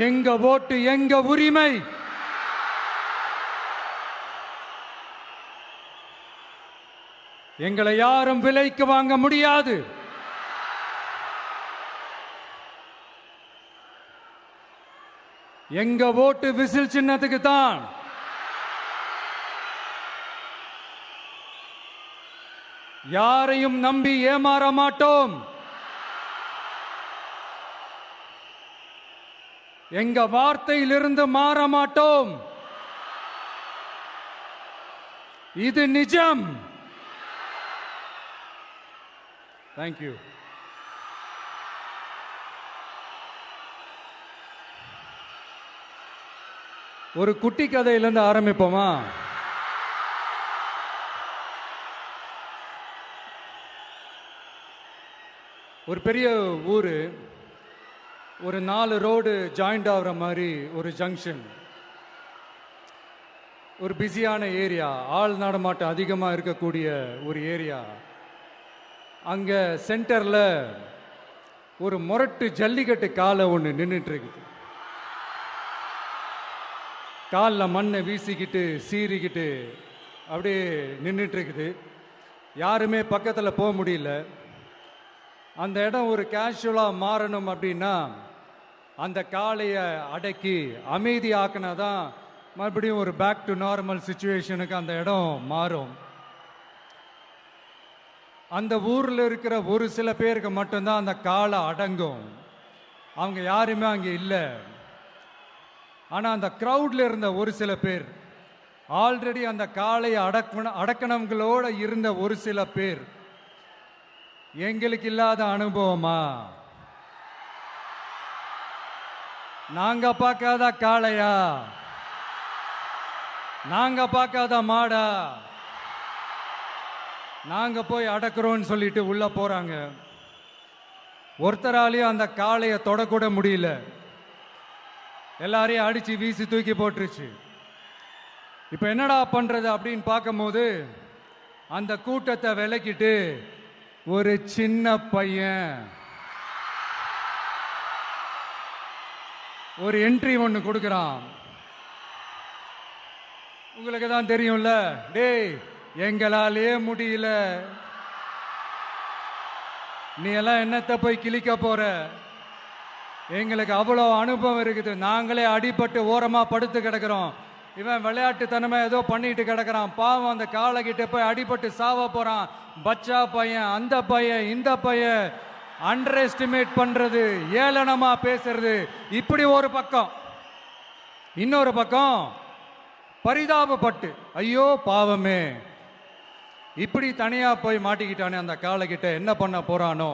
எங்க ஓட்டு எங்க உரிமை. எங்களை யாரும் விலைக்கு வாங்க முடியாது. எங்க ஓட்டு விசில் சின்னத்துக்கு தான். யாரையும் நம்பி ஏமாற மாட்டோம். எங்க வார்த்தையிலிருந்து மாற மாட்டோம். இது நிஜம். தேங்க்யூ. ஒரு குட்டி கதையிலிருந்து ஆரம்பிப்போமா? ஒரு பெரிய ஊரு, ஒரு 4 ரோடு ஜாயிண்ட் ஆகிற மாதிரி ஒரு ஜங்ஷன், ஒரு பிஸியான ஏரியா, ஆள் நடமாட்டம் அதிகமாக இருக்கக்கூடிய ஒரு ஏரியா. அங்கே சென்டரில் ஒரு முரட்டு ஜல்லிக்கட்டு காலை ஒன்று நின்றுட்டு இருக்குது. காலில் மண்ணை வீசிக்கிட்டு சீறிக்கிட்டு அப்படியே நின்றுட்டு இருக்குது. யாருமே பக்கத்தில் போக முடியல. அந்த இடம் ஒரு கேஷுவலாக மாறணும் அப்படின்னா அந்த காளையை அடக்கி அமைதி ஆக்கினா தான் மறுபடியும் ஒரு பேக் டு நார்மல் சுச்சுவேஷனுக்கு அந்த இடம் மாறும். அந்த ஊரில் இருக்கிற ஒரு சில பேருக்கு மட்டும்தான் அந்த காளை அடங்கும். அவங்க யாருமே அங்கே இல்லை. ஆனால் அந்த க்ரௌடில் இருந்த ஒரு சில பேர், ஆல்ரெடி அந்த காளையை அடக்கணவங்களோட இருந்த ஒரு சில பேர், எங்களுக்கு இல்லாத அனுபவமா? நாங்க பார்க்காத காளையா? நாங்க பார்க்காத மாடா? நாங்க போய் அடக்குறோம்னு சொல்லிட்டு உள்ள போறாங்க. ஒருத்தராலையும் அந்த காளையை தொடக்கூட முடியல. எல்லாரையும் அடிச்சு வீசி தூக்கி போட்டுருச்சு. இப்ப என்னடா பண்றது அப்படின்னு பார்க்கும்போது அந்த கூட்டத்தை விலக்கிட்டு ஒரு சின்ன பையன் ஒரு என்ட்ரி ஒன்று கொடுக்குறான். உங்களுக்கு தான் தெரியும்ல, டேய் எங்களாலே முடியல, நீ எல்லாம் என்னத்தை போய் கிழிக்க போற? எங்களுக்கு அவ்வளோ அனுபவம் இருக்குது, நாங்களே அடிபட்டு ஓரமா படுத்து கிடக்கிறோம். இவன் விளையாட்டுத்தனமா ஏதோ பண்ணிட்டு கிடக்கிறான், பாவம் அந்த காலை கிட்ட போய் அடிபட்டு சாவ போறான். பச்சா பையன், அந்த பையன், இந்த பையன், அண்டர் எஸ்டிமேட் பண்றது, ஏளனமா பேசுறது, இப்படி ஒரு பக்கம். இன்னொரு பக்கம் பரிதாபப்பட்டு, ஐயோ பாவமே, இப்படி தனியா போய் மாட்டிக்கிட்டானே அந்த காலை கிட்ட, என்ன பண்ண போறானோ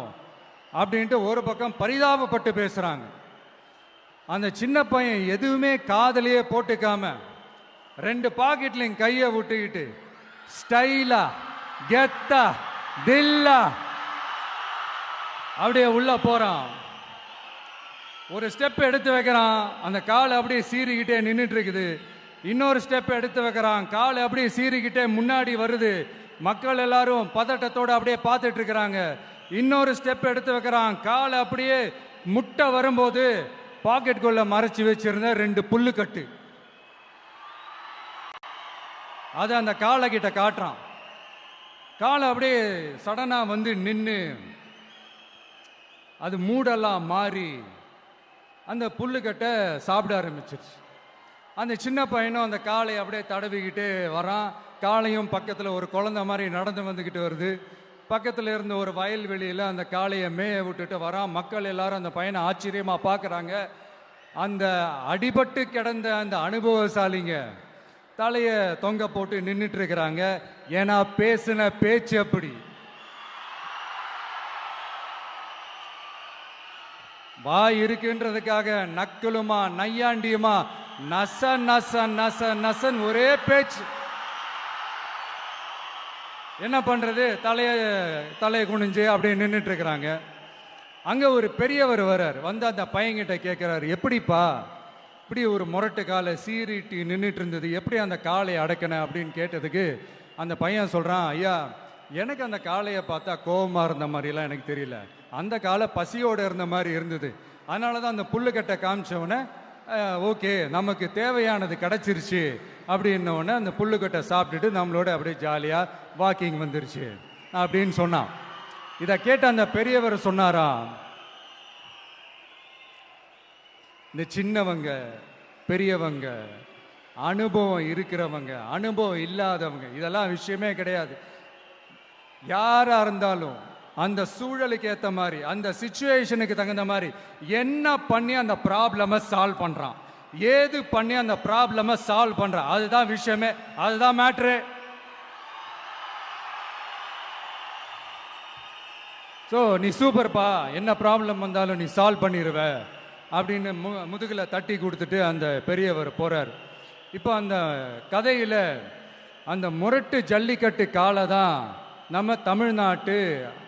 அப்படின்ட்டு ஒரு பக்கம் பரிதாபப்பட்டு பேசுறாங்க. அந்த சின்ன பையன் எதுவுமே காதலையே போட்டுக்காம 2 பாக்கெட்லையும் கையை விட்டுக்கிட்டு ஸ்டைலா கெத்தா தில்லா அப்படியே உள்ள போறான். ஒரு ஸ்டெப் எடுத்து வைக்கிறான், அந்த காலை அப்படியே சீறிக்கிட்டே நின்றுட்டு இருக்குது. இன்னொரு ஸ்டெப் எடுத்து வைக்கிறான், காலை அப்படியே சீறிக்கிட்டே முன்னாடி வருது. மக்கள் எல்லாரும் பதட்டத்தோட அப்படியே பார்த்துட்டு இருக்கிறாங்க. இன்னொரு ஸ்டெப் எடுத்து வைக்கிறான், காலை அப்படியே முட்டை வரும்போது பாக்கெட்டுக்குள்ள மறைச்சு வச்சிருந்த 2 புல்லுக்கட்டு அதை அந்த காலை கிட்ட காட்டுறான். காலை அப்படியே சடனா வந்து நின்று அது மூடெல்லாம் மாறி அந்த புல்லுக்கட்டை சாப்பிட ஆரம்பிச்சிருச்சு. அந்த சின்ன பையனும் அந்த காளையை அப்படியே தடவிக்கிட்டே வரான். காளையும் பக்கத்தில் ஒரு குழந்தை மாதிரி நடந்து வந்துக்கிட்டு வருது. பக்கத்தில் இருந்த ஒரு வயல்வெளியில் அந்த காளையை மேய விட்டுட்டு வரான். மக்கள் எல்லாரும் அந்த பையனை ஆச்சரியமாக பார்க்குறாங்க. அந்த அடிபட்டு கிடந்த அந்த அனுபவசாலிங்க தலையை தொங்க போட்டு நின்றுட்டு இருக்கிறாங்க. ஏன்னா பேசின பேச்சு அப்படி. வாய் இருக்குன்றதுக்காக நக்கலுமா நையாண்டியுமா நச நச நச நசன் ஒரே பேச்சு. என்ன பண்றது, தலையை குனிஞ்சு அப்படியே நின்றுட்டு இருக்கிறாங்க. அங்க ஒரு பெரியவர் வர்றார். வந்து அந்த பையன்கிட்ட கேட்கிறாரு, எப்படிப்பா இப்படி ஒரு முரட்டு காலை சீறிட்டு நின்றுட்டு இருந்தது, எப்படி அந்த காளையை அடக்கின அப்படின்னு கேட்டதுக்கு அந்த பையன் சொல்றான், ஐயா எனக்கு அந்த காளையை பார்த்தா கோபமா இருந்த மாதிரிலாம் எனக்கு தெரியல, அந்த காலை பசியோடு இருந்த மாதிரி இருந்தது. அதனால தான் அந்த புல்லுக்கட்டை காமிச்சவனை ஓகே நமக்கு தேவையானது கிடைச்சிருச்சு அப்படின்னோடனே அந்த புல்லுக்கட்டை சாப்பிட்டுட்டு நம்மளோட அப்படியே ஜாலியாக வாக்கிங் வந்துருச்சு அப்படின்னு சொன்னான். இதை கேட்ட அந்த பெரியவர் சொன்னாராம், இந்த சின்னவங்க பெரியவங்க அனுபவம் இருக்கிறவங்க அனுபவம் இல்லாதவங்க இதெல்லாம் விஷயமே கிடையாது. யாரா இருந்தாலும் அந்த சூழலுக்கு ஏற்ற மாதிரி அந்த சிச்சுவேஷனுக்கு தகுந்த மாதிரி என்ன பண்ணி அந்த ப்ராப்ளமை சால்வ் பண்றான், ஏது பண்ணி அந்த ப்ராப்ளமை சால்வ் பண்றான், அதுதான் விஷயமே, அதுதான் மேட்ரு. ஸோ நீ சூப்பர்ப்பா, என்ன ப்ராப்ளம் வந்தாலும் நீ சால்வ் பண்ணிடுவ அப்படின்னு முதுகில் தட்டி கொடுத்துட்டு அந்த பெரியவர் போறார். இப்போ அந்த கதையில் அந்த முரட்டு ஜல்லிக்கட்டு காலை தான் நம்ம தமிழ்நாட்டு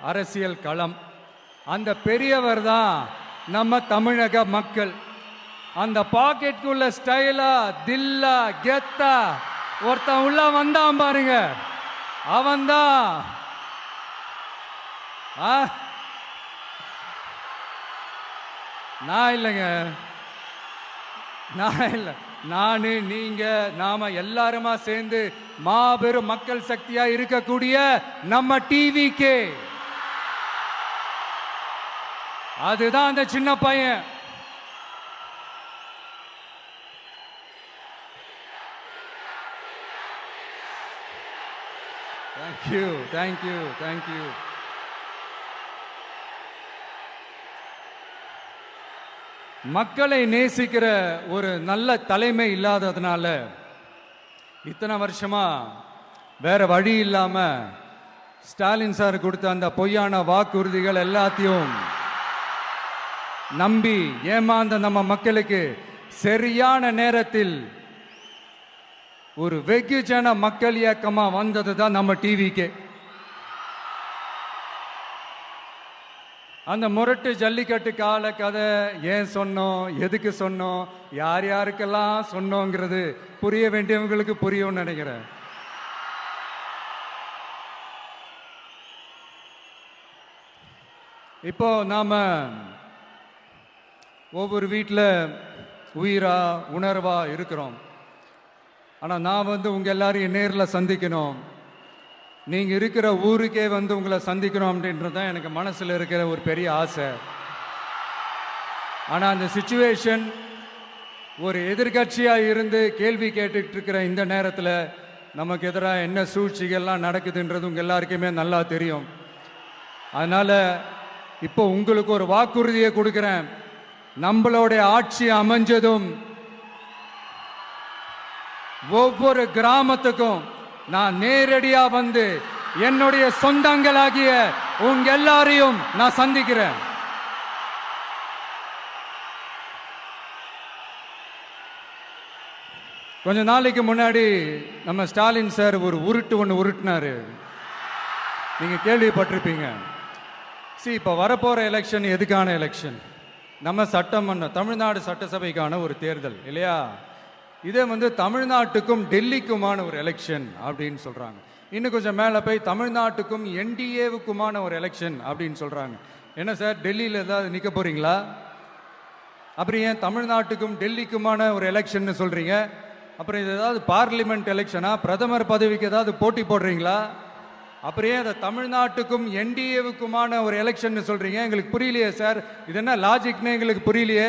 அரசியல் களம். அந்த பெரியவர் தான் நம்ம தமிழக மக்கள். அந்த பாக்கெட்டுக்குள்ள ஸ்டைலா தில்லா கெத்தா ஒருத்தன் உள்ள வந்தான் பாருங்க, அவன்தான் நான் இல்லைங்க, நான் இல்லை, நானு நீங்க நாம எல்லாருமா சேர்ந்து மாபெரும் மக்கள் சக்தியா இருக்கக்கூடிய நம்ம டிவிகே, அதுதான் அந்த சின்ன பையன். Thank you thank you thank you. மக்களை நேசிக்கிற ஒரு நல்ல தலைமை இல்லாததுனால இத்தனை வருஷமா வேற வழி இல்லாம ஸ்டாலின் சார் கொடுத்த அந்த பொய்யான வாக்குறுதிகள் எல்லாத்தையும் நம்பி ஏமாந்த நம்ம மக்களுக்கு சரியான நேரத்தில் ஒரு வெகுஜன மக்கள் இயக்கமா வந்தது தான் நம்ம டிவிக்கு. அந்த முரட்டு ஜல்லிக்கட்டு கால கதை ஏன் சொன்னோம், எதுக்கு சொன்னோம், யார் யாருக்கெல்லாம் சொன்னோங்கிறது புரிய வேண்டியவங்களுக்கு புரியும்னு நினைக்கிறேன். இப்போ நாம ஒவ்வொரு வீட்டில் உயிரா உணர்வா இருக்கிறோம். ஆனால் நான் உங்க எல்லாரையும் நேரில் சந்திக்கணும், நீங்க இருக்கிற ஊருக்கே உங்களை சந்திக்கணும் அப்படின்றது தான் எனக்கு மனசுல இருக்கிற ஒரு பெரிய ஆசை. ஆனா அந்த சிச்சுவேஷன் ஒரு எதிர்கட்சியா இருந்து கேள்வி கேட்டுட்டு இருக்கிற இந்த நேரத்தில் நமக்கு எதிராக என்ன சூழ்ச்சிகள்லாம் நடக்குதுன்றது உங்க எல்லாருக்குமே நல்லா தெரியும். அதனால இப்போ உங்களுக்கு ஒரு வாக்குறுதியை கொடுக்கிறேன், நம்மளுடைய ஆட்சி அமைஞ்சதும் ஒவ்வொரு கிராமத்துக்கும் நான் நேரடியா என்னுடைய சொந்தங்களாகிய உங்க எல்லாரையும் நான் சந்திக்கிறேன். கொஞ்ச நாளைக்கு முன்னாடி நம்ம ஸ்டாலின் சார் ஒரு உருட்டு ஒன்று உருட்டினாரு, நீங்க கேள்விப்பட்டிருப்பீங்க. இப்ப வரப்போற எலெக்ஷன் எதுக்கான எலெக்ஷன்? நம்ம சட்டமன்ற தமிழ்நாடு சட்டசபைக்கான ஒரு தேர்தல் இல்லையா? இதே தமிழ்நாட்டுக்கும் டெல்லிக்குமான ஒரு எலெக்ஷன் அப்படின்னு சொல்றாங்க. இன்னும் கொஞ்சம் மேலே போய் தமிழ்நாட்டுக்கும் என்டிஏவுக்குமான ஒரு எலெக்ஷன் அப்படின்னு சொல்றாங்க. என்ன சார், டெல்லியில் ஏதாவது நிற்க போறீங்களா? அப்புறம் ஏன் தமிழ்நாட்டுக்கும் டெல்லிக்குமான ஒரு எலெக்ஷன் சொல்றீங்க? அப்புறம் இது ஏதாவது பார்லிமெண்ட் எலெக்ஷனா, பிரதமர் பதவிக்கு ஏதாவது போட்டி போடுறீங்களா? அப்புறம் ஏன் அதை தமிழ்நாட்டுக்கும் என்டிஏவுக்குமான ஒரு எலெக்ஷன் சொல்றீங்க? எங்களுக்கு புரியலையே சார், இது என்ன லாஜிக்னு எங்களுக்கு புரியலையே.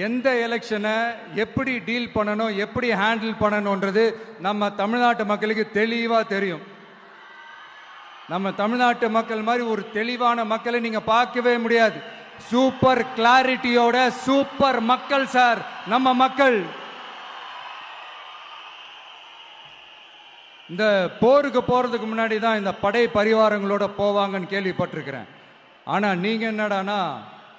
எந்த எலெக்ஷனை எப்படி டீல் பண்ணணும், எப்படி ஹேண்டில் பண்ணணும்ன்றது நம்ம தமிழ்நாட்டு மக்களுக்கு தெளிவா தெரியும். நம்ம தமிழ்நாட்டு மக்கள் மாதிரி ஒரு தெளிவான மக்களை நீங்க பார்க்கவே முடியாது. சூப்பர் கிளாரிட்டியோட சூப்பர் மக்கள் சார் நம்ம மக்கள். இந்த போருக்கு போறதுக்கு முன்னாடி தான் இந்த படை பரிவாரங்களோட போவாங்கன்னு கேள்விப்பட்டிருக்கிறேன். ஆனா நீங்க என்னடானா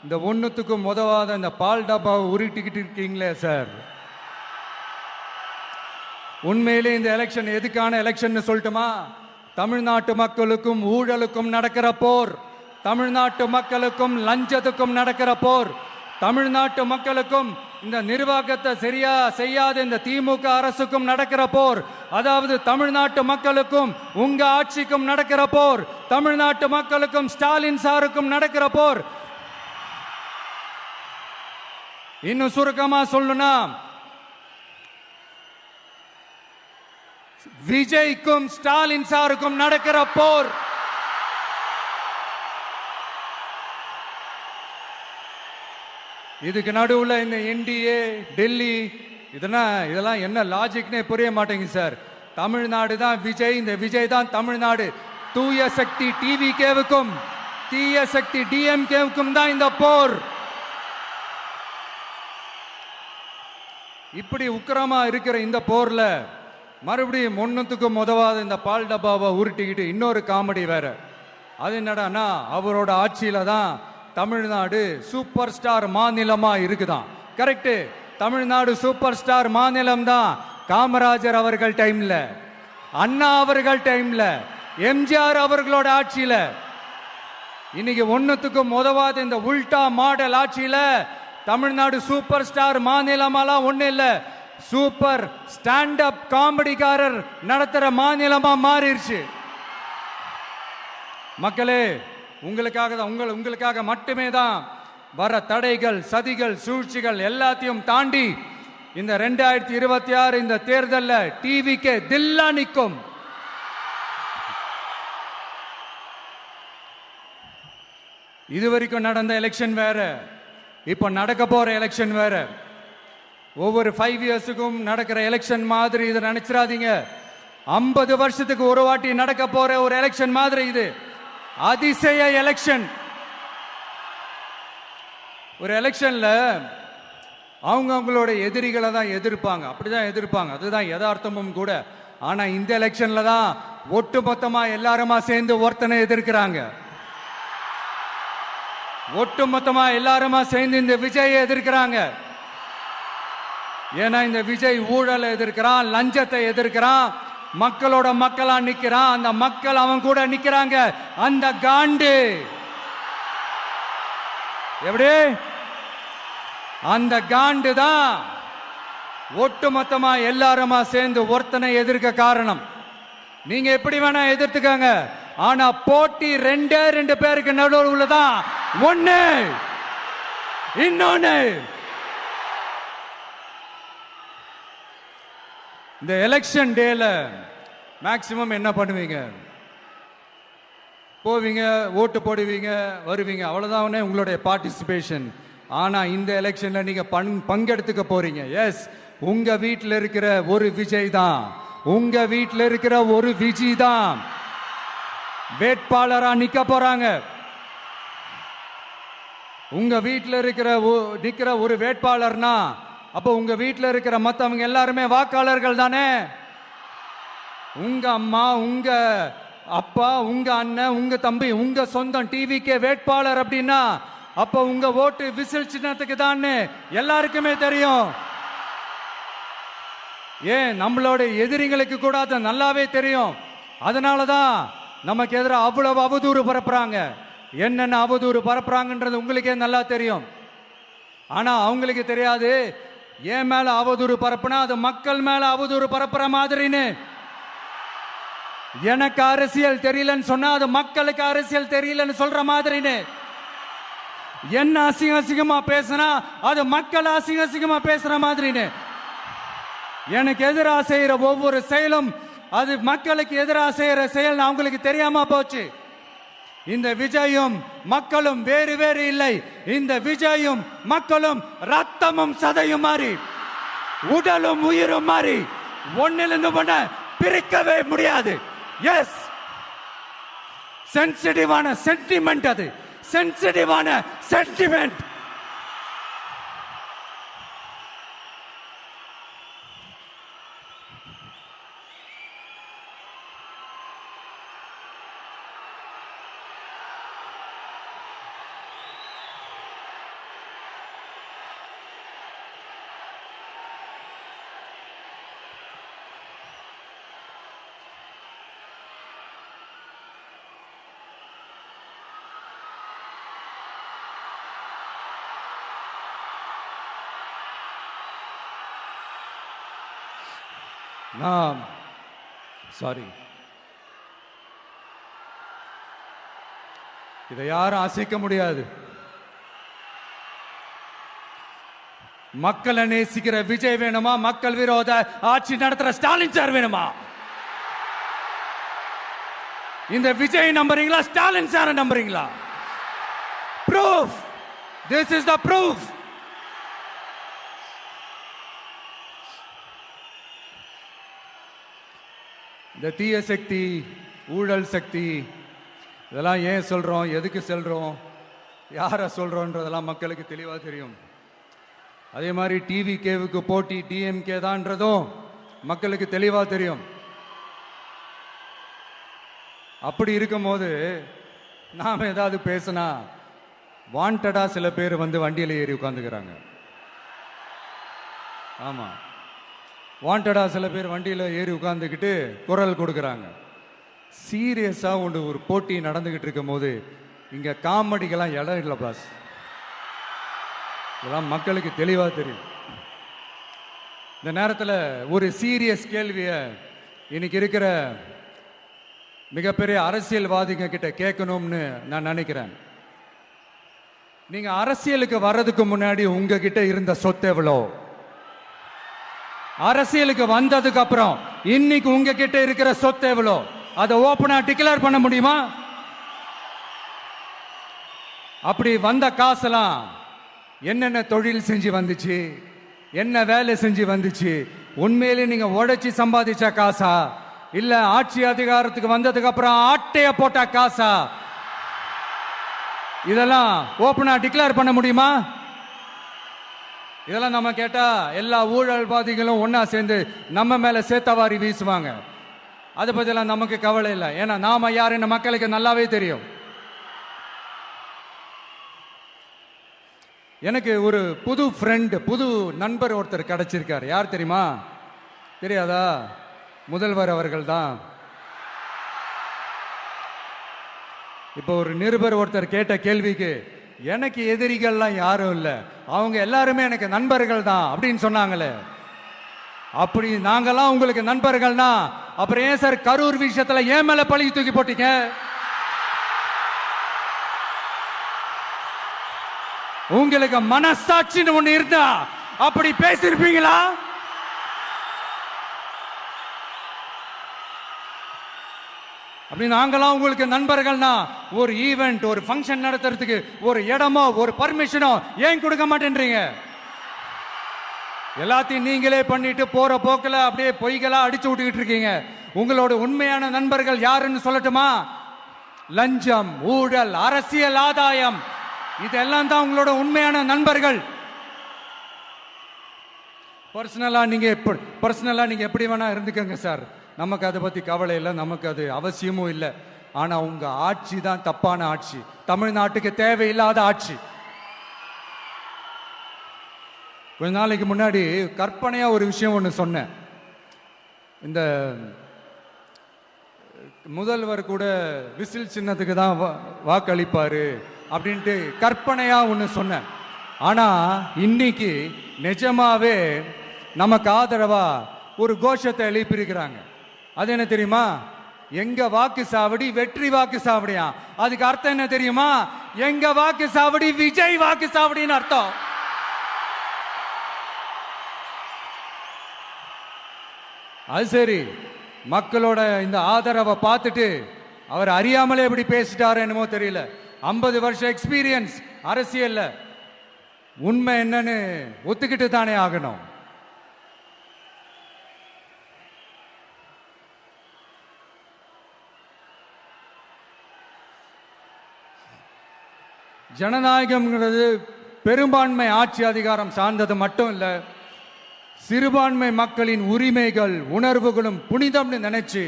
இந்த ஒன்னுத்துக்கும் உதவாத இந்த பால் டப்பாவை உருட்டிக்கிட்டு இருக்கீங்களே சார். உண்மையிலே இந்த எலெக்ஷன் எதுக்கான எலெக்ஷன் சொல்லட்டுமா? தமிழ்நாட்டு மக்களுக்கும் ஊழலுக்கும் நடக்கிற போர், தமிழ்நாட்டு மக்களுக்கும் லஞ்சத்துக்கும் நடக்கிற போர், தமிழ்நாட்டு மக்களுக்கும் இந்த நிர்வாகத்தை சரியா செய்யாத இந்த திமுக அரசுக்கும் நடக்கிற போர், அதாவது தமிழ்நாட்டு மக்களுக்கும் உங்க ஆட்சிக்கும் நடக்கிற போர், தமிழ்நாட்டு மக்களுக்கும் ஸ்டாலின் சாருக்கும் நடக்கிற போர். இன்னும் சுருக்கமா சொல்லணும்னா, விஜய்க்கும் ஸ்டாலின் சாருக்கும் நடக்கிற போர் இதுக்கு நடுவுல இந்த என்டிஏ டெல்லி இதெல்லாம் என்ன லாஜிக்னே புரிய மாட்டேங்குது சார். தமிழ்நாடு தான் விஜய், இந்த விஜய் தான் தமிழ்நாடு. தூய சக்தி டிவிகேவுக்கும் தீய சக்தி டிஎம்கேவுக்கும் தான் இந்த போர். இப்படி உக்கிரமா இருக்கிற இந்த போர்ல மறுபடியும் ஒன்னுத்துக்கும் உதவாத இந்த பால் டப்பாவை உருட்டிக்கிட்டு இன்னொரு காமெடி வேற. அது என்னடானா, அவரோட ஆட்சியில தான் தமிழ்நாடு சூப்பர் ஸ்டார் மாநிலமா இருக்குதான். கரெக்ட், தமிழ்நாடு சூப்பர் ஸ்டார் மாநிலம் தான். காமராஜர் அவர்கள் டைம்ல, அண்ணா அவர்கள் டைம்ல, எம்ஜிஆர் அவர்களோட ஆட்சியில. இன்னைக்கு ஒன்னுத்துக்கும் உதவாத இந்த உல்டா மாடல் ஆட்சியில தமிழ்நாடு சூப்பர் ஸ்டார் மாநிலமாலாம் ஒண்ணு இல்ல, சூப்பர் ஸ்டாண்ட் அப் காமெடிக்காரர் நடத்துற மாநிலமா மாறிடுச்சு. மக்களே, உங்களுக்காக மட்டுமே தான் வர தடைகள், சதிகள், சூழ்ச்சிகள் எல்லாத்தையும் தாண்டி இந்த 2026 இந்த தேர்தலில் டிவிக்கு தில்லா நிற்கும். இதுவரைக்கும் நடந்த எலெக்ஷன் வேற, இப்ப நடக்க போற எலெக்ஷன் வேற. ஒவ்வொரு 5 இயர்ஸுக்கும் நடக்கிற எலெக்ஷன் மாதிரி இதை நினைச்சிடாதீங்க. 50 வருஷத்துக்கு ஒரு வாட்டி நடக்க போற ஒரு எலெக்ஷன் மாதிரி இது. அதிசய எலெக்ஷன். ஒரு எலெக்ஷன்ல அவங்களோட எதிரிகளை தான் எதிர்ப்பாங்க, அப்படிதான் எதிர்ப்பாங்க, அதுதான் யதார்த்தமும் கூட. ஆனா இந்த எலெக்ஷன்ல தான் ஒட்டுமொத்தமா எல்லாருமா சேர்ந்து ஒருத்தனை எதிர்க்கிறாங்க. ஒட்டுமொத்தமா எல்லாருமா சேர்ந்து இந்த விஜயை எதிர்க்கிறாங்க. ஏன்னா இந்த விஜய் ஊழலை எதிர்க்கிறான், லஞ்சத்தை எதிர்க்கிறான், மக்களோட மக்களா நிக்கிறான். அந்த மக்கள் அவன் கூட நிக்கிறாங்க. அந்த காண்டு எப்படி, அந்த காண்டு தான் ஒட்டுமொத்தமா எல்லாருமா சேர்ந்து ஒருத்தனை எதிர்க்க காரணம். நீங்க எப்படி வேணா எதிர்த்துக்காங்க, ஆனா போட்டி 2 பேருக்கு நடுவுல தான். ஒண்ணு இன்னொன்னு. இந்த எலெக்ஷன் டேல மேக்சிமம் என்ன பண்ணுவீங்க? போவீங்க, ஓட்டு போடுவீங்க, வருவீங்க, அவ்வளவுதான் உங்களுடைய பார்ட்டிசிபேஷன். ஆனா இந்த எலெக்ஷன்ல நீங்க பங்கெடுத்துக்க போறீங்க. எஸ், உங்க வீட்டில் இருக்கிற ஒரு விஜய் தான், உங்க வீட்டில் இருக்கிற ஒரு விஜய் தான் வேட்பாளரா நிக்க போறாங்க. உங்க வீட்டில் நிக்கிற ஒரு வேட்பாளர்னா அப்போ உங்க வீட்டில் இருக்கிற மற்றவங்க எல்லாருமே வாக்காளர்கள் தானே. உங்க அம்மா, உங்க அப்பா, உங்க அண்ணன், உங்க தம்பி, உங்க சொந்தம் டிவிக்கே வேட்பாளர் அப்படின்னா அப்போ உங்க ஓட்டு விசில் சின்னத்துக்கு தான் எல்லாருக்குமே தெரியும். ஏன், நம்மளோட எதிரிகளுக்கு கூட அது நல்லாவே தெரியும். அதனாலதான் நமக்கு எதிராக அவ்வளவு அவதூறு பரப்புறாங்க. என்னென்ன அவதூறு பரப்புறாங்கன்றது உங்களுக்கே நல்லா தெரியும். ஆனா அவங்களுக்கு தெரியாது, ஏன் மேல அவதூறு பரப்புனா அது மக்கள் மேல அவதூறு பரப்புற மாதிரின்னு. எனக்கு அரசியல் தெரியலன்னு சொன்னா அது மக்களுக்கு அரசியல் தெரியலன்னு சொல்ற மாதிரின்னு. என்ன அசிங்கமா பேசினா அது மக்கள் அசிங்கமா பேசுற மாதிரின்னு. எனக்கு எதிராக செய்யற ஒவ்வொரு செயலும் அது மக்களுக்கு எதிராக செய்யற செயல் அவங்களுக்கு தெரியாம போச்சு. இந்த விஜயும் மக்களும் வேறு வேறு இல்லை. இந்த விஜயும் மக்களும் ரத்தமும் சதையும் மாறி, உடலும் உயிரும் மாறி, ஒன்னிலிருந்து ஒண்ண பிரிக்கவே முடியாது. எஸ், சென்சிட்டிவான சென்டிமெண்ட், அது சென்சிட்டிவான சென்டிமெண்ட். சாரி, இதை யாரும் அசைக்க முடியாது. மக்களை நேசிக்கிற விஜய் வேணுமா, மக்கள் விரோத ஆட்சி நடத்துற ஸ்டாலின் சார் வேணுமா? இந்த விஜய் நம்புறீங்களா, ஸ்டாலின் சார் நம்புறீங்களா? proof, this is the proof. இந்த தீய சக்தி, ஊழல் சக்தி, இதெல்லாம் ஏன் சொல்றோம், எதுக்கு சொல்றோம், யாரை சொல்றோன்றதெல்லாம் மக்களுக்கு தெளிவா தெரியும். அதே மாதிரி டிவிகேவுக்கு போட்டி டிஎம்கே தான்றதும் மக்களுக்கு தெளிவா தெரியும். அப்படி இருக்கும்போது நாம ஏதாவது பேசினா வாண்டடா சில பேர் வந்து வண்டியில ஏறி உட்காந்துக்கிறாங்க. ஆமா, வாண்டடா சில பேர் வண்டியில ஏறி உட்காந்துக்கிட்டு குரல் கொடுக்கறாங்க. சீரியஸா ஒரு போட்டி நடந்துகிட்டு இருக்கும் போது இங்க காமெடிக்கெல்லாம் இடம் இல்லை பாஸ். இதெல்லாம் மக்களுக்கு தெளிவா தெரியும். இந்த நேரத்தில் ஒரு சீரியஸ் கேள்வியை இன்னைக்கு இருக்கிற மிகப்பெரிய அரசியல்வாதிங்க கிட்ட கேட்கணும்னு நான் நினைக்கிறேன். நீங்க அரசியலுக்கு வர்றதுக்கு முன்னாடி உங்ககிட்ட இருந்த சொத்து எவ்வளோ? அரசியலுக்கு வந்ததுக்கு அப்புறம் இன்னைக்கு உங்ககிட்ட இருக்கிற சொத்து எவ்வளோ? அதை ஓப்பனா டிக்ளேர் பண்ண முடியுமா? அப்படி வந்த காசெல்லாம் என்னென்ன தொழில் செஞ்சு வந்துச்சு, என்ன வேலை செஞ்சு வந்துச்சு, உண்மையிலே நீங்க உழைச்சி சம்பாதிச்ச காசா, இல்ல ஆட்சி அதிகாரத்துக்கு வந்ததுக்கு அப்புறம் ஆட்டைய போட்ட காசா? இதெல்லாம் ஓபனா டிக்ளேர் பண்ண முடியுமா? இதெல்லாம் நம்ம கேட்டா எல்லா ஊழல்வாதிகளும் ஒன்னா சேர்ந்து நம்ம மேல சேத்தவாரி வீசுவாங்க. அதை பத்தியெல்லாம் நமக்கு கவலை இல்லை. ஏன்னா நாம யாருன்னு மக்களுக்கு நல்லாவே தெரியும். எனக்கு ஒரு புது ஃப்ரெண்ட், புது நண்பர் ஒருத்தர் கிடைச்சிருக்கார். யார் தெரியுமா? தெரியாதா? முதல்வர் அவர்கள் தான். இப்போ ஒரு நிருபர் ஒருத்தர் கேட்ட கேள்விக்கு எனக்கு எதிரிகள்லாம் யாரும் இல்லை, அவங்க எல்லாருமே எனக்கு நண்பர்கள் தான் அப்படின்னு சொன்னாங்களே. அப்படி நாங்கெல்லாம் உங்களுக்கு நண்பர்கள்னா அப்புறம் ஏன் சார் கரூர் விஷயத்துல ஏன் மேல பழி தூக்கி போட்டீங்க? உங்களுக்கு மனசாட்சின்னு ஒண்ணு இருந்தா அப்படி பேசிருப்பீங்களா? அப்படி நாங்களாம் உங்களுக்கு நண்பர்கள்னா ஒரு ஈவென்ட், ஒரு ஃபங்க்ஷன் நடத்துறதுக்கு ஒரு இடமோ ஒரு பர்மிஷனோ ஏன் கொடுக்க மாட்டேன்றீங்க? எல்லாத்தையும் நீங்களே பண்ணிட்டு போற போக்கில் அப்படியே பொய்களா அடிச்சு விட்டுக்கிட்டு இருக்கீங்க. உங்களோட உண்மையான நண்பர்கள் யாருன்னு சொல்லட்டுமா? லஞ்சம், ஊழல், அரசியல் ஆதாயம், இதெல்லாம் தான் உங்களோட உண்மையான நண்பர்கள். பர்சனலா நீங்க எப்படி வேணா இருந்துக்கங்க சார், நமக்கு அதை பத்தி கவலை இல்லை, நமக்கு அது அவசியமும் இல்லை. ஆனா உங்க ஆட்சி தான் தப்பான ஆட்சி, தமிழ்நாட்டுக்கு தேவையில்லாத ஆட்சி. கொஞ்ச நாளைக்கு முன்னாடி கற்பனையா ஒரு விஷயம் ஒன்று சொன்னேன். இந்த முதல்வர் கூட விசில் சின்னத்துக்கு தான் வாக்களிப்பாரு அப்படின்ட்டு கற்பனையா ஒன்று சொன்னேன். ஆனா இன்னைக்கு நிஜமாவே நமக்கு ஆதரவா ஒரு கோஷத்தை எழுப்பியிருக்கிறாங்க. அது என்ன தெரியுமா? எங்க வாக்கு சாவடி வெற்றி வாக்கு சாவடியா. அதுக்கு அர்த்தம் என்ன தெரியுமா? எங்க வாக்கு சாவடி விஜய் வாக்கு சாவடின்னு அர்த்தம். அது சரி, மக்களோட இந்த ஆதரவை பார்த்துட்டு அவர் அறியாமலே எப்படி பேசிட்டாரு என்னமோ தெரியல. 50 வருஷம் எக்ஸ்பீரியன்ஸ் அரசியல்ல, உண்மை என்னன்னு ஒத்துக்கிட்டு தானே ஆகணும். ஜனநாயகம்ங்கிறது பெரும்பான்மை ஆட்சி அதிகாரம் சார்ந்தது மட்டும் இல்லை, சிறுபான்மை மக்களின் உரிமைகள் உணர்வுகளும் புனிதம்னு நினைச்சு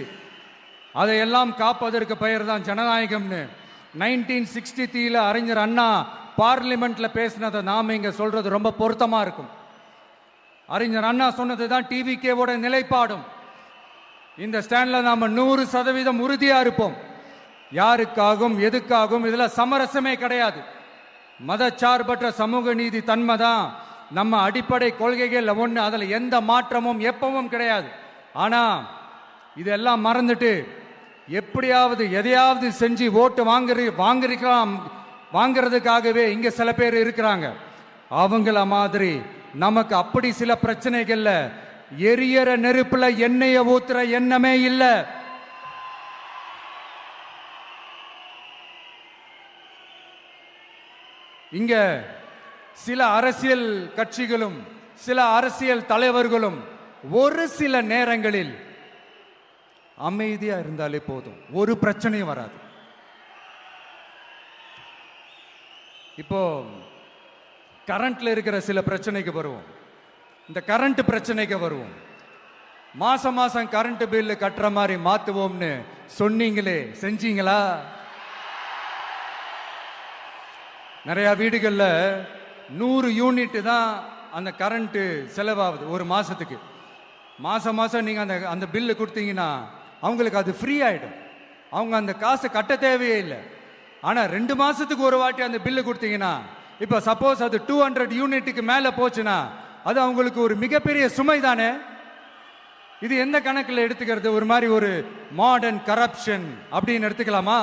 அதையெல்லாம் காப்பதற்கு பெயர் தான் ஜனநாயகம்னு 1963 அறிஞர் அண்ணா பார்லிமெண்ட்ல பேசினதை நாம இங்க சொல்றது ரொம்ப பொருத்தமா இருக்கும். அறிஞர் அண்ணா சொன்னது தான் டிவிகேவோட நிலைப்பாடும். இந்த ஸ்டாண்ட்ல நாம 100% உறுதியா இருப்போம். யாருக்காகவும் எதுக்காகவும் இதுல சமரசமே கிடையாது. மதச்சார்பற்ற சமூக நீதி தன்மை தான் நம்ம அடிப்படை கொள்கைகள் ஒன்று, அதில் எந்த மாற்றமும் எப்பவும் கிடையாது. ஆனா இதெல்லாம் மறந்துட்டு எப்படியாவது எதையாவது செஞ்சு ஓட்டு வாங்குறதுக்காகவே இங்க சில பேர் இருக்கிறாங்க. அவங்கள மாதிரி நமக்கு அப்படி சில பிரச்சனைகள்ல எரியற நெருப்புல எண்ணெய ஊத்துற எண்ணமே இல்ல. இங்க சில அரசியல் கட்சிகளும் சில அரசியல் தலைவர்களும் ஒரு சில நேரங்களில் அமைதியா இருந்தாலே போதும், ஒரு பிரச்சனையும் வராது. இப்போ கரண்ட்ல இருக்கிற சில பிரச்சனைக்கு வருவோம். இந்த கரண்ட் பிரச்சனைக்கு வருவோம். மாசம் மாசம் கரண்ட் பில் கட்டுற மாதிரி மாத்துவோம்னு சொன்னீங்களே, செஞ்சீங்களா? நிறைய வீடுகள்ல 100 யூனிட் தான் அந்த கரண்ட் செலவாகுது ஒரு மாசத்துக்கு. மாசம் மாசம் நீங்க அந்த பில்லு கொடுத்தீங்கன்னா அவங்களுக்கு அது ஃப்ரீ ஆயிடும். அவங்க அந்த காசு கட்ட தேவையே இல்லை. ஆனா 2 மாசத்துக்கு ஒரு வாட்டி அந்த பில்லு கொடுத்தீங்கன்னா, இப்ப சப்போஸ் அது 200 யூனிட்டுக்கு மேல போச்சுன்னா அது அவங்களுக்கு ஒரு மிகப்பெரிய சுமை தானே. இது எந்த கணக்கில் எடுத்துக்கிறது? ஒரு மாதிரி ஒரு மாடர்ன் கரப்ஷன் அப்படின்னு எடுத்துக்கலாமா?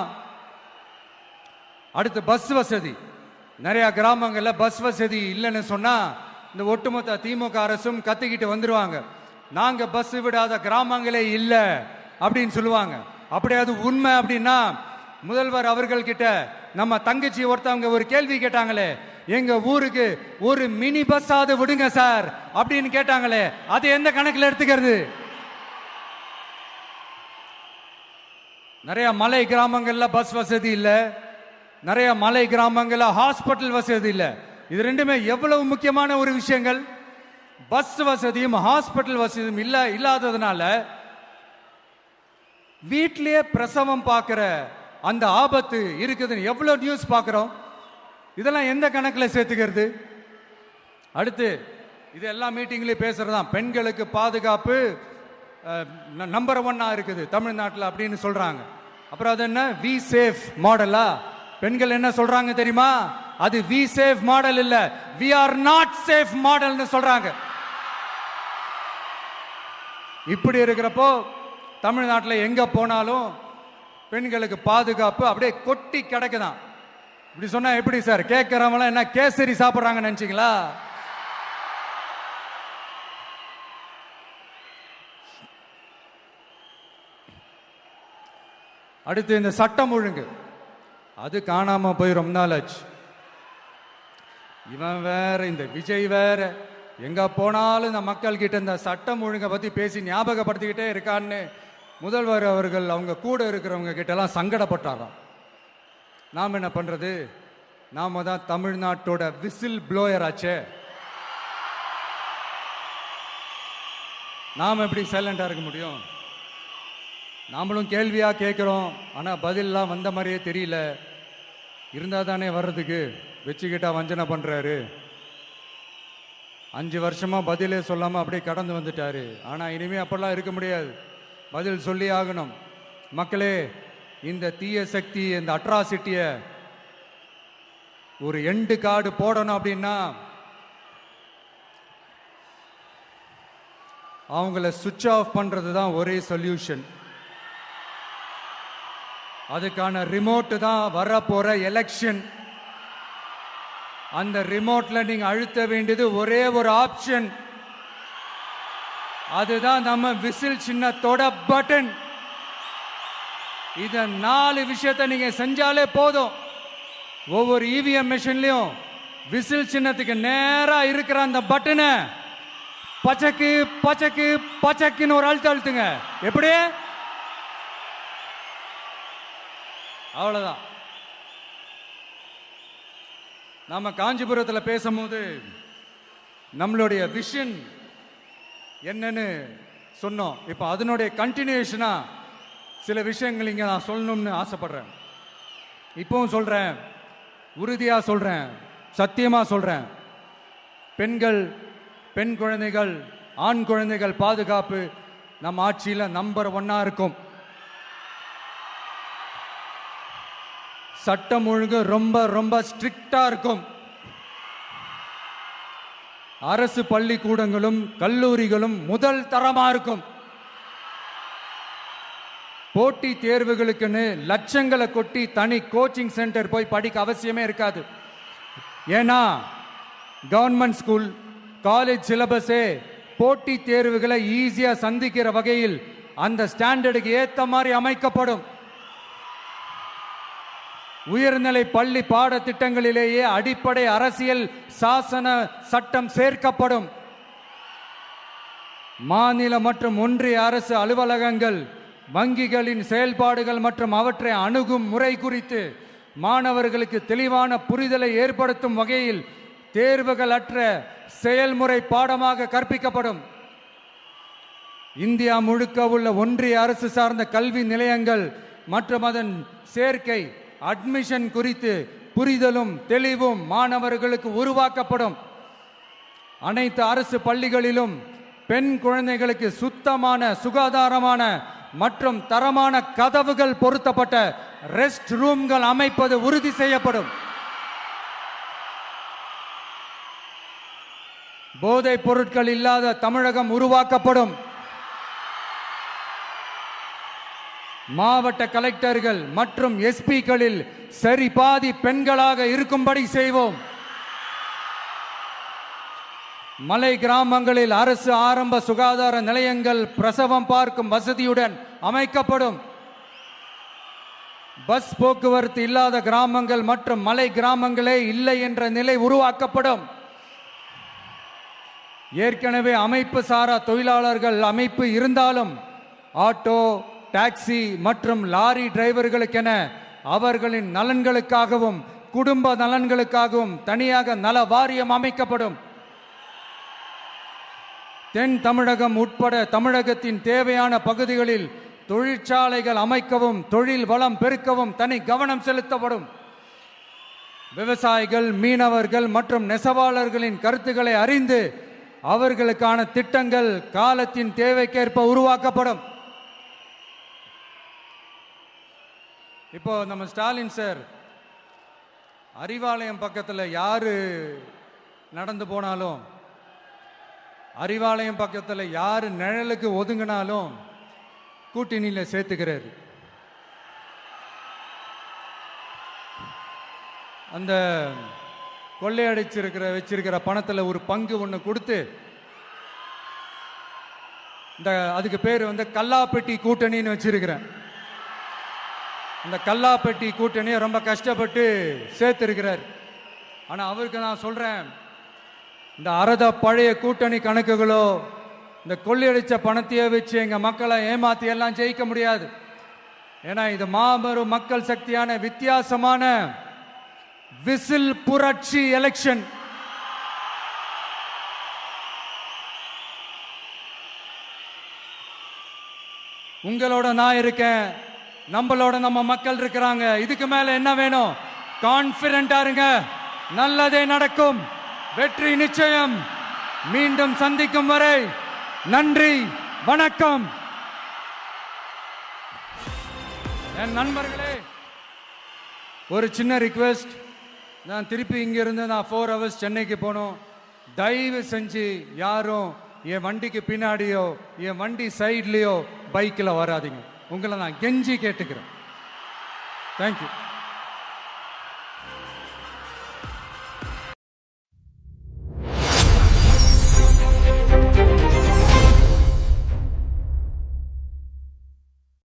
அடுத்து பஸ் வசதி. நிறைய கிராமங்கள்ல பஸ் வசதி இல்லைன்னு சொன்னா இந்த ஒட்டுமொத்த திமுக அரசும் கத்திக்கிட்டு வந்துருவாங்க. நாங்க பஸ் விடாத கிராமங்களே இல்ல அப்படின்னு சொல்லுவாங்க. அப்படியே அது உண்மை அப்படின்னா முதல்வர் அவர்கள் கிட்ட நம்ம தங்கச்சி ஒருத்தவங்க ஒரு கேள்வி கேட்டாங்களே, எங்க ஊருக்கு ஒரு மினி பஸ் ஆவது விடுங்க சார் அப்படின்னு கேட்டாங்களே, அது எந்த கணக்கில் எடுத்துக்கிறது? நிறைய மலை கிராமங்கள்ல பஸ் வசதி இல்ல, நிறைய மலை கிராமங்கள்ல ஹாஸ்பிட்டல் வசதி இல்ல. இது ரெண்டுமே எவ்வளவு முக்கியமான ஒரு விஷயங்கள். பஸ் வசதியும் ஹாஸ்பிட்டல் வசதியும் இல்லாததுனால வீட்டிலேயே பிரசவம் பார்க்கிற அந்த ஆபத்து இருக்குதுன்னு எவ்வளவு நியூஸ் பார்க்கிறோம். இதெல்லாம் எந்த கணக்கில் சேர்த்துக்கிறது? அடுத்து இது எல்லா மீட்டிங்லயும் பேசுறதுதான், பெண்களுக்கு பாதுகாப்பு நம்பர் 1 இருக்குது தமிழ்நாட்டில் அப்படின்னு சொல்றாங்க. அப்புறம் அது என்ன, வி சேஃப் மாடலா? பெண்கள் என்ன சொல்றாங்க தெரியுமா? அது வி சேஃப் மாடல் இல்ல, வி ஆர் நாட் சேஃப் மாடல்னு சொல்றாங்க. இப்படி இருக்கிறப்போ தமிழ்நாட்டில் எங்க போனாலும் பெண்களுக்கு பாதுகாப்பு அப்படியே கொட்டி கிடக்குதான். இப்படி சொன்னா எப்படி சார்? கேட்கிறவங்க என்ன கேசரி சாப்பிடுறாங்கன்னு நினைச்சீங்களா? அடுத்து இந்த சட்டம் ஒழுங்கு, அது காணாம போய் ரொம்ப நாள் ஆச்சு. இவன் வேற, இந்த விஜய் வேற, எங்க போனாலும் இந்த மக்கள் கிட்ட இந்த சட்டம் ஒழுங்கை பத்தி பேசி ஞாபகப்படுத்திக்கிட்டே இருக்கான்னு முதல்வர் அவர்கள் அவங்க கூட இருக்கிறவங்க கிட்ட எல்லாம் சங்கடப்பட்டாராம். நாம் என்ன பண்றது? நாம தான் தமிழ்நாட்டோட விசில் ப்ளோயர் ஆச்சே. நாம எப்படி சைலண்டா இருக்க முடியும்? நாமளும் கேள்வியா கேட்கிறோம், ஆனா பதிலெல்லாம் வந்த மாதிரியே தெரியல. இருந்தா தானே வர்றதுக்கு, வச்சுக்கிட்டா வஞ்சனை பண்றாரு. 5 வருஷமா பதிலே சொல்லாம அப்படியே கடந்து வந்துட்டாரு. ஆனா இனிமே அப்பெல்லாம் இருக்க முடியாது, பதில் சொல்லி ஆகணும். மக்களே, இந்த தீய சக்தி, இந்த அட்ராசிட்டிய ஒரு எண்டு கார்டு போடணும் அப்படின்னா அவங்கள சுவிட்ச் ஆஃப் பண்றது தான் ஒரே சொல்யூஷன். அதுக்கான ரிமோட் தான் வரப்போற எலெக்ஷன். அந்த ரிமோட்ல நீங்க அழுத்த வேண்டியது ஒரே ஒரு ஆப்ஷன், அதுதான் நம்ம விசில் சின்னத்தோட பட்டன். இத 4 விஷயத்தை நீங்க செஞ்சாலே போதும். ஒவ்வொரு இவிஎம் மெஷின்லயும் விசில் சின்னத்துக்கு நேரா இருக்கிற அந்த பட்டனை பச்சக்கு பச்சக்கு பச்சக்குன்னு ஒரு அழுத்துங்க. எப்படி? அவ்வளவுதான். நாம காஞ்சிபுரத்தில் பேசும்போது நம்மளுடைய விஷன் என்னன்னு சொன்னோம். இப்போ அதனுடைய கண்டினியூஷனா சில விஷயங்கள் இங்க நான் சொல்லணும்னு ஆசைப்படுறேன். இப்பவும் சொல்றேன், உறுதியா சொல்றேன், சத்தியமா சொல்றேன். பெண்கள், பெண் குழந்தைகள், ஆண் குழந்தைகள் பாதுகாப்பு நம்ம ஆட்சியில நம்பர் 1 இருக்கும். சட்டம் ஒழுங்கு ரொம்ப ரொம்ப ஸ்ட்ரிக்டா இருக்கும். அரசு பள்ளிக்கூடங்களும் கல்லூரிகளும் முதல் தரமா இருக்கும். போட்டி தேர்வுகளுக்குன்னு லட்சங்களை கொட்டி தனி கோச்சிங் சென்டர் போய் படிக்க அவசியமே இருக்காது. ஏன்னா கவர்மெண்ட் ஸ்கூல், காலேஜ் சிலபஸே போட்டி தேர்வுகளை ஈஸியா சந்திக்கிற வகையில் அந்த ஸ்டாண்டர்டுக்கு ஏத்த மாதிரி அமைக்கப்படும். உயர்நிலை பள்ளி பாடத்திட்டங்களிலேயே அடிப்படை அரசியல் சாசன சட்டம் சேர்க்கப்படும். மாநில மற்றும் ஒன்றிய அரசு அலுவலகங்கள், வங்கிகளின் செயல்பாடுகள் மற்றும் அவற்றை அணுகும் முறை குறித்து மாணவர்களுக்கு தெளிவான புரிதலை ஏற்படுத்தும் வகையில் தேர்வுகள் அற்ற செயல்முறை பாடமாக கற்பிக்கப்படும். இந்தியா முழுக்க உள்ள ஒன்றிய அரசு சார்ந்த கல்வி நிலையங்கள் மற்றும் அதன் சேர்க்கை அட்மிஷன் குறித்து புரிதலும் தெளிவும் மாணவர்களுக்கு உருவாக்கப்படும். அனைத்து அரசு பள்ளிகளிலும் பெண் குழந்தைகளுக்கு சுத்தமான, சுகாதாரமான மற்றும் தரமான கதவுகள் பொருத்தப்பட்ட ரெஸ்ட் ரூம்கள் அமைப்பது உறுதி செய்யப்படும். போதைப் பொருட்கள் இல்லாத தமிழகம் உருவாக்கப்படும். மாவட்ட கலெக்டர்கள் மற்றும் எஸ்பிக்களில் சரி பாதி பெண்களாக இருக்கும்படி செய்வோம். மலை கிராமங்களில் அரசு ஆரம்ப சுகாதார நிலையங்கள் பிரசவம் பார்க்கும் வசதியுடன் அமைக்கப்படும். பஸ் போக்குவரத்து இல்லாத கிராமங்கள் மற்றும் மலை கிராமங்களே இல்லை என்ற நிலை உருவாக்கப்படும். ஏற்கனவே அமைப்பு சாரா தொழிலாளர்கள் அமைப்பு இருந்தாலும் ஆட்டோ, டாக்ஸி மற்றும் லாரி டிரைவர்களுக்கென அவர்களின் நலன்களுக்காகவும் குடும்ப நலன்களுக்காகவும் தனியாக நல வாரியம் அமைக்கப்படும். தென் தமிழகம் உட்பட தமிழகத்தின் தேவையான பகுதிகளில் தொழிற்சாலைகள் அமைக்கவும் தொழில் வளம் பெருக்கவும் தனி கவனம் செலுத்தப்படும். விவசாயிகள், மீனவர்கள் மற்றும் நெசவாளர்களின் கருத்துக்களை அறிந்து அவர்களுக்கான திட்டங்கள் காலத்தின் தேவைக்கேற்ப உருவாக்கப்படும். இப்போ நம்ம ஸ்டாலின் சார் அறிவாலயம் பக்கத்தில் யாரு நடந்து போனாலும், அறிவாலயம் பக்கத்தில் யாரு நிழலுக்கு ஒதுங்கினாலும் கூட்டணியில சேர்த்துக்கிறார். அந்த கொள்ளையடிச்சிருக்கிற வச்சிருக்கிற பணத்தில் ஒரு பங்கு ஒன்று கொடுத்து இந்த அதுக்கு பேர் கல்லாப்பெட்டி கூட்டணின்னு வச்சிருக்கிறேன். அந்த கல்லாப்பெட்டி கூட்டணியை ரொம்ப கஷ்டப்பட்டு சேர்த்திருக்கிறார். ஆனால் அவருக்கு நான் சொல்றேன், இந்த அறத பழைய கூட்டணி கணக்குகளோ இந்த கொள்ளையடிச்ச பணத்தையே வச்சு எங்க மக்களை ஏமாத்தி எல்லாம் ஜெயிக்க முடியாது. ஏன்னா இது மாபெரும் மக்கள் சக்தியான வித்தியாசமான விசில் புரட்சி எலெக்ஷன். உங்களோட நான் இருக்கேன், நம்மளோட நம்ம மக்கள் இருக்கிறாங்க. இதுக்கு மேல என்ன வேணும்? கான்பிடென்டா இருங்க, நல்லதே நடக்கும், வெற்றி நிச்சயம். மீண்டும் சந்திக்கும் வரை நன்றி, வணக்கம். என் நண்பர்களே, ஒரு சின்ன ரிக்வெஸ்ட். நான் திருப்பி இங்கிருந்து 4 hours சென்னைக்கு போகணும். தயவு செஞ்சு யாரும் என் வண்டிக்கு பின்னாடியோ என் வண்டி சைட்லேயோ பைக்கில் வராதிங்க. உங்களை நான் கெஞ்சி கேட்டுக்கிறேன். தேங்க்யூ.